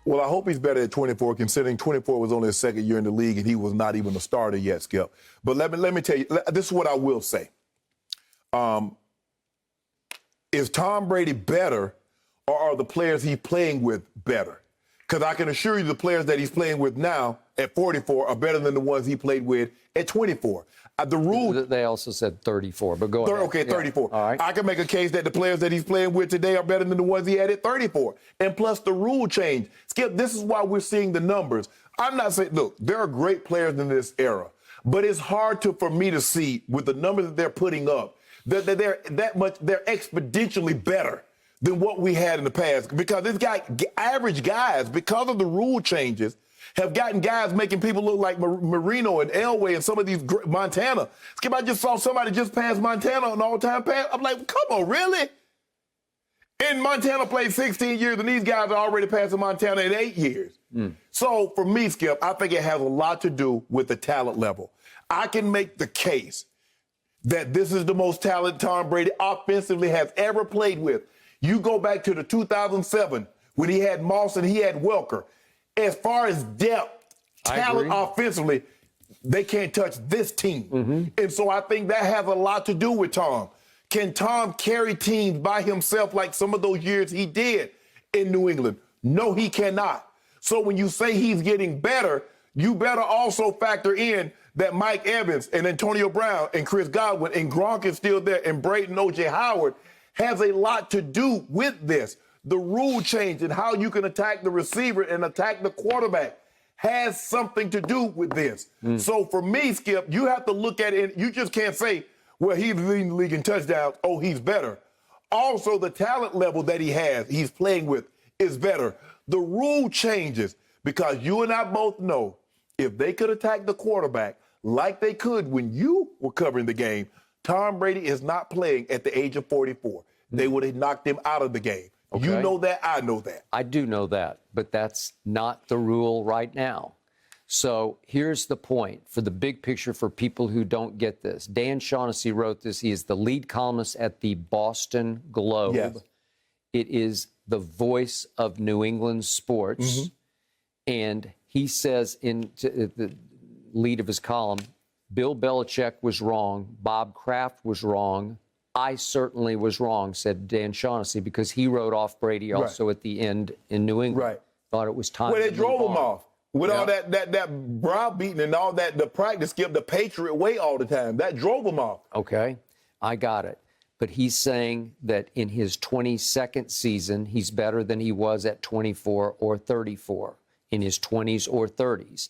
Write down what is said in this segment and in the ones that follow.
Well, I hope he's better at 24, considering 24 was only his second year in the league and he was not even a starter yet, Skip. But let me tell you, this is what I will say. Is Tom Brady better, or are the players he's playing with better? Because I can assure you the players that he's playing with now at 44 are better than the ones he played with at 24. The rule... They also said 34, but go ahead. Okay, 34. Yeah. All right. I can make a case that the players that he's playing with today are better than the ones he had at 34. And plus the rule change. Skip, this is why we're seeing the numbers. I'm not saying, look, there are great players in this era, but it's hard for me to see with the numbers that they're putting up that they're exponentially better than what we had in the past. Because this guy, average guys, because of the rule changes, have gotten guys making people look like Marino and Elway and some of these Montana. Skip, I just saw somebody just pass Montana on all-time pass. I'm like, come on, really? And Montana played 16 years, and these guys are already passing Montana in 8 years. So for me, Skip, I think it has a lot to do with the talent level. I can make the case that this is the most talented Tom Brady offensively has ever played with. You go back to the 2007 when he had Moss and he had Welker. As far as depth, talent offensively, they can't touch this team. And so I think that has a lot to do with Tom. Can Tom carry teams by himself like some of those years he did in New England? No, he cannot. So when you say he's getting better, you better also factor in that Mike Evans and Antonio Brown and Chris Godwin and Gronk is still there and Brayton O.J. Howard has a lot to do with this. The rule change and how you can attack the receiver and attack the quarterback has something to do with this. So for me, Skip, you have to look at it. You just can't say, well, he's leading the league in touchdowns. Oh, he's better. Also, the talent level that he's playing with is better. The rule changes because you and I both know if they could attack the quarterback like they could when you were covering the game, Tom Brady is not playing at the age of 44. They would have knocked him out of the game. Okay. You know that, I know that. I do know that, but that's not the rule right now. So here's the point for the big picture for people who don't get this. Dan Shaughnessy wrote this. He is the lead columnist at the Boston Globe. Yes. It is the voice of New England sports. And he says in the lead of his column, Bill Belichick was wrong. Bob Kraft was wrong. I certainly was wrong, said Dan Shaughnessy, because he wrote off Brady also at the end in New England. Thought it was time to move on. Well, they drove him off. With all that browbeating and all that, the practice, Skip, the Patriot way all the time. That drove him off. Okay, I got it. But he's saying that in his 22nd season, he's better than he was at 24 or 34, in his 20s or 30s.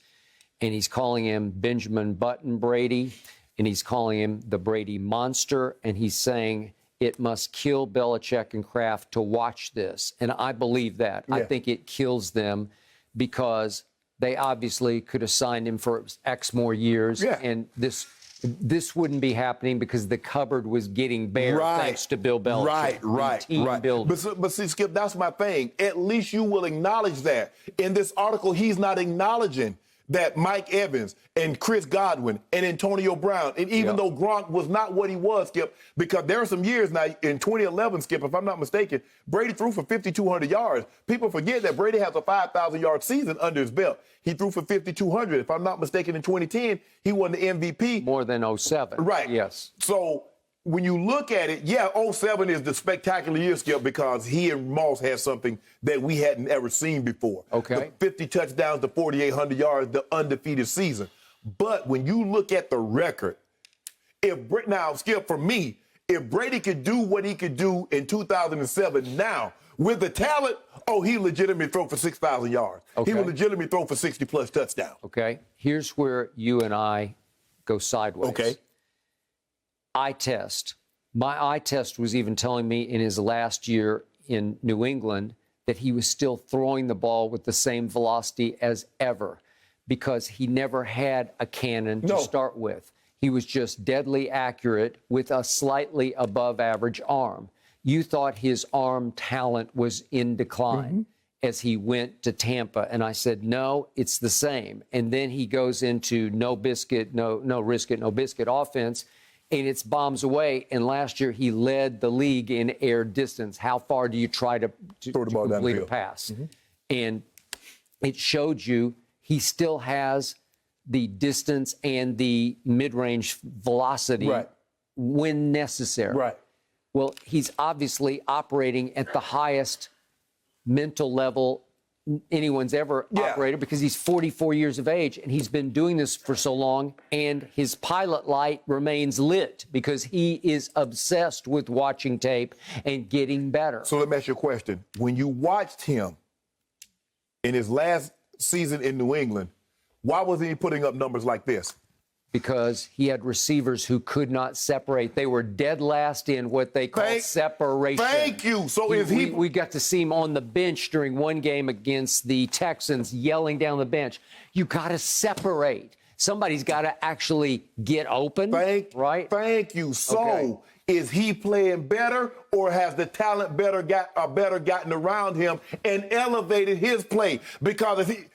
And he's calling him Benjamin Button Brady, and he's calling him the Brady Monster, and he's saying it must kill Belichick and Kraft to watch this. And I believe that. I think it kills them because they obviously could have signed him for X more years, and this wouldn't be happening because the cupboard was getting bare thanks to Bill Belichick. Right. But see, Skip, that's my thing. At least you will acknowledge that. In this article, he's not acknowledging that Mike Evans and Chris Godwin and Antonio Brown, and even though Gronk was not what he was, Skip, because there are some years now, in 2011, Skip, if I'm not mistaken, Brady threw for 5,200 yards. People forget that Brady has a 5,000-yard season under his belt. He threw for 5,200. If I'm not mistaken, in 2010, he won the MVP. More than 07. Right. Yes. So when you look at it, 07 is the spectacular year, Skip, because he and Moss had something that we hadn't ever seen before. Okay. The 50 touchdowns to 4,800 yards, the undefeated season. But when you look at the record, now, Skip, for me, if Brady could do what he could do in 2007 now, with the talent, he legitimately throw for 6,000 yards. Okay. He would legitimately throw for 60-plus touchdowns. Okay. Here's where you and I go sideways. Okay. Eye test. My eye test was even telling me in his last year in New England that he was still throwing the ball with the same velocity as ever because he never had a cannon to start with. He was just deadly accurate with a slightly above average arm. You thought his arm talent was in decline as he went to Tampa. And I said, no, it's the same. And then he goes into no risk it, no biscuit offense. And it's bombs away. And last year, he led the league in air distance. How far do you try to complete a pass? And it showed you he still has the distance and the mid-range velocity Right. when necessary. Right. Well, he's obviously operating at the highest mental level anyone's ever operated because he's 44 years of age and he's been doing this for so long, and his pilot light remains lit because he is obsessed with watching tape and getting better. So let me ask you a question. When you watched him in his last season in New England, why wasn't he putting up numbers like this? Because he had receivers who could not separate. They were dead last in what they call separation. Thank you. So we got to see him on the bench during one game against the Texans yelling down the bench, you got to separate. Somebody's got to actually get open, right? Thank you. So is he playing better, or has the talent better gotten around him and elevated his play? Because if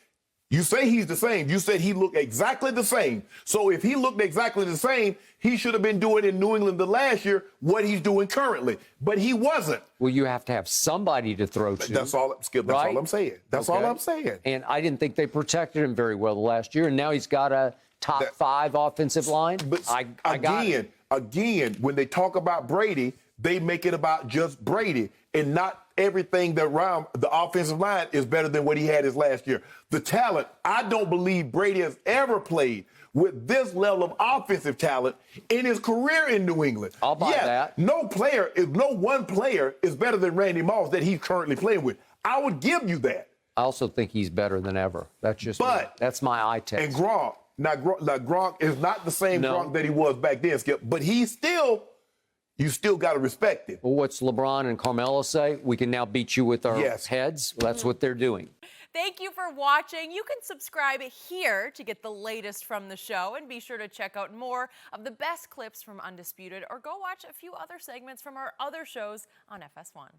you say he's the same. You said he looked exactly the same. So if he looked exactly the same, he should have been doing in New England the last year what he's doing currently. But he wasn't. Well, you have to have somebody to throw to. That's all, Skip. That's all I'm saying. That's all I'm saying. And I didn't think they protected him very well the last year. And now he's got a top 5 offensive line. But again, when they talk about Brady, they make it about just Brady and not everything that around the offensive line is better than what he had his last year. The talent, I don't believe Brady has ever played with this level of offensive talent in his career in New England. I'll buy that. No one player is better than Randy Moss that he's currently playing with. I would give you that. I also think he's better than ever. That's just that's my eye test. And Gronk, Gronk is not the same Gronk that he was back then, Skip, but you still got to respect it. Well, what's LeBron and Carmelo say? We can now beat you with our heads. Well, that's what they're doing. Thank you for watching. You can subscribe here to get the latest from the show, and be sure to check out more of the best clips from Undisputed, or go watch a few other segments from our other shows on FS1.